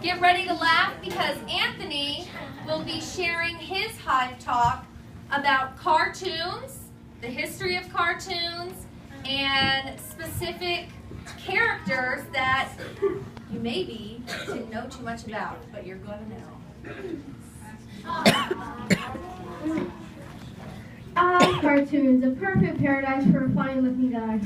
Get ready to laugh because Anthony will be sharing his Hive talk about cartoons, the history of cartoons, and specific characters that you maybe didn't know too much about, but you're going to know. Cartoons, a perfect paradise for a funny-looking guy.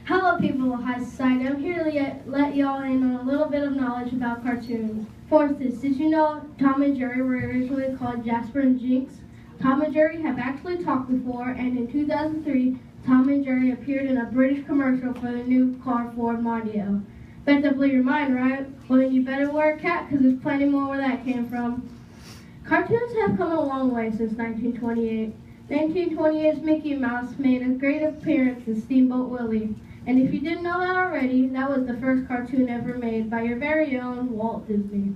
Hello, people of High Society. I'm here to let y'all in on a little bit of knowledge about cartoons. For instance, did you know Tom and Jerry were originally called Jasper and Jinx? Tom and Jerry have actually talked before, and in 2003, Tom and Jerry appeared in a British commercial for the new car Ford Mondeo. Bet that blew your mind, right? Well, then you better wear a cap, because there's plenty more where that came from. Cartoons have come a long way since 1928. 1928's Mickey Mouse made a great appearance in Steamboat Willie. And if you didn't know that already, that was the first cartoon ever made by your very own Walt Disney.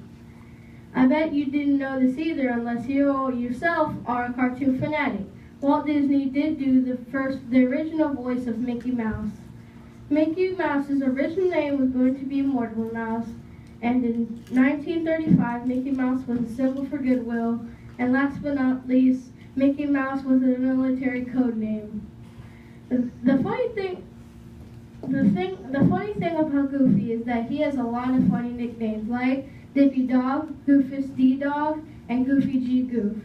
I bet you didn't know this either unless you yourself are a cartoon fanatic. Walt Disney did do the original voice of Mickey Mouse. Mickey Mouse's original name was going to be Mortimer Mouse, and in 1935, Mickey Mouse was a symbol for goodwill, and last but not least, Mickey Mouse was a military code name. The funny thing about Goofy is that he has a lot of funny nicknames, like Dippy Dog, Goofus D Dog, and Goofy G Goof.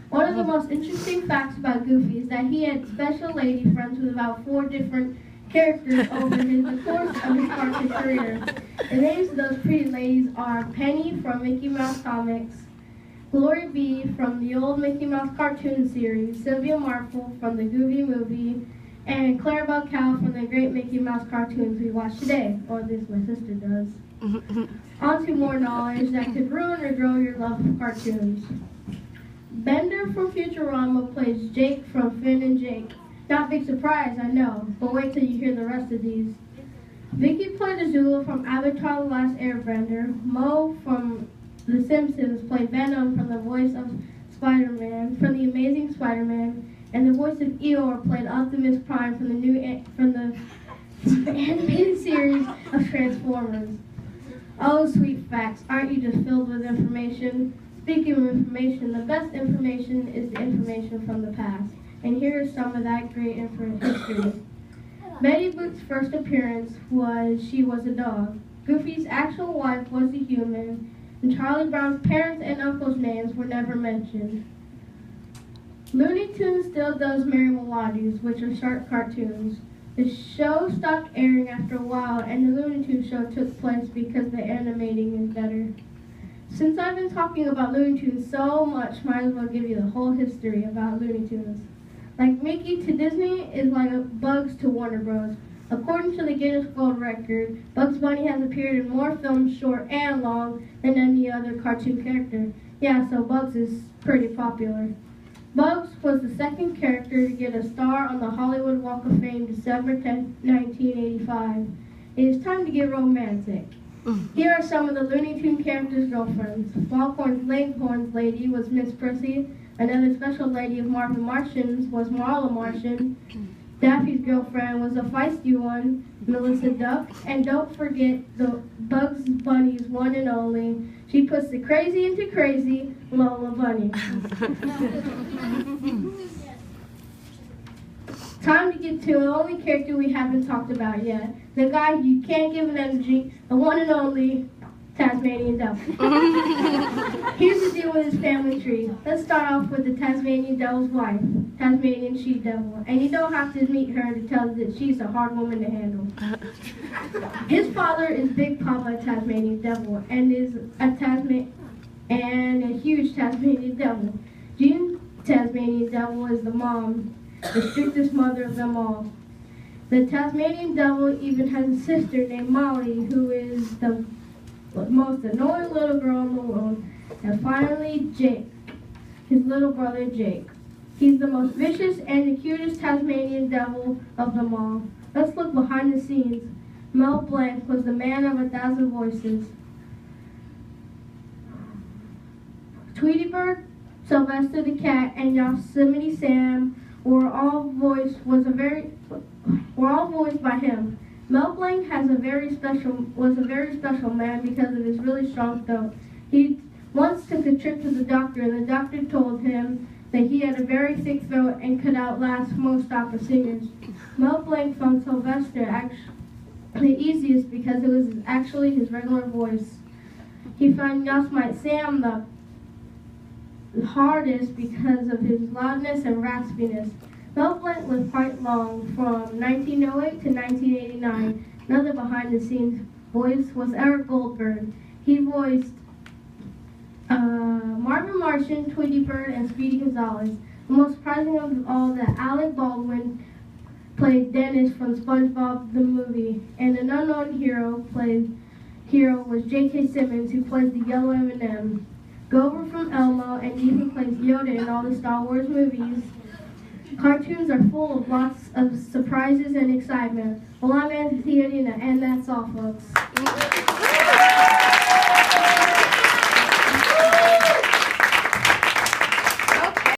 One of the most interesting facts about Goofy is that he had special lady friends with about 4 different characters over the course of his cartoon career. The names of those pretty ladies are Penny from Mickey Mouse Comics, Glory B from the old Mickey Mouse cartoon series, Sylvia Marple from the Goofy movie, and Clarabelle Cow from the great Mickey Mouse cartoons we watch today, or at least my sister does. On to more knowledge that could ruin or grow your love of cartoons. Bender from Futurama plays Jake from Finn and Jake. Not big surprise, I know, but wait till you hear the rest of these. Vicky played Azula from Avatar The Last Airbender. Mo from The Simpsons played Venom from the voice of Spider-Man, from The Amazing Spider-Man, and the voice of Eeyore played Optimus Prime from the animated series of Transformers. Oh, sweet facts, aren't you just filled with information? Speaking of information, the best information is the information from the past. And here is some of that great history. Betty Boop's first appearance she was a dog. Goofy's actual wife was a human, and Charlie Brown's parents and uncles' names were never mentioned. Looney Tunes still does Merry Melodies, which are shark cartoons. The show stopped airing after a while, and the Looney Tunes show took place because the animating is better. Since I've been talking about Looney Tunes so much, might as well give you the whole history about Looney Tunes. Like Mickey to Disney is like Bugs to Warner Bros. According to the Guinness World Record, Bugs Bunny has appeared in more films, short and long, than any other cartoon character. Yeah, so Bugs is pretty popular. Bugs was the second character to get a star on the Hollywood Walk of Fame December 10, 1985. It is time to get romantic. Here are some of the Looney Tunes characters' girlfriends. Foghorn Leghorn's lady was Miss Prissy. Another special lady of Marvin Martian's was Marla Martian. Daffy's girlfriend was a feisty one, Melissa Duck. And don't forget the Bugs Bunny's one and only. She puts the crazy into crazy, Lola Bunny. Time to get to the only character we haven't talked about yet. The guy you can't give an energy, the one and only Tasmanian Devil. Here's the deal with his family tree. Let's start off with the Tasmanian Devil's wife, Tasmanian She-Devil. And you don't have to meet her to tell that she's a hard woman to handle. His father is Big Papa Tasmanian Devil and is a huge Tasmanian Devil. Jean Tasmanian Devil is the mom, the strictest mother of them all. The Tasmanian Devil even has a sister named Molly, who is the most annoying little girl in the world. And finally, Jake, his little brother Jake. He's the most vicious and the cutest Tasmanian Devil of them all. Let's look behind the scenes. Mel Blanc was the man of 1,000 voices. Tweety Bird, Sylvester the Cat, and Yosemite Sam were all voiced by him. Mel Blanc was a very special man because of his really strong throat. He once took a trip to the doctor, and the doctor told him that he had a very thick throat and could outlast most opera singers. Mel Blanc found Sylvester the easiest because it was actually his regular voice. He found Yosemite Sam the hardest because of his loudness and raspiness. Mel Blanc lived quite long, from 1908 to 1989. Another behind-the-scenes voice was Eric Goldberg. He voiced Marvin Martian, Tweety Bird, and Speedy Gonzales. The most surprising of all, that Alec Baldwin played Dennis from SpongeBob the movie, and an unknown hero was J.K. Simmons, who plays the yellow M&M. Grover from Elmo, and even plays Yoda in all the Star Wars movies. Cartoons are full of lots of surprises and excitement. Well, I'm Anthony, and that's all, folks.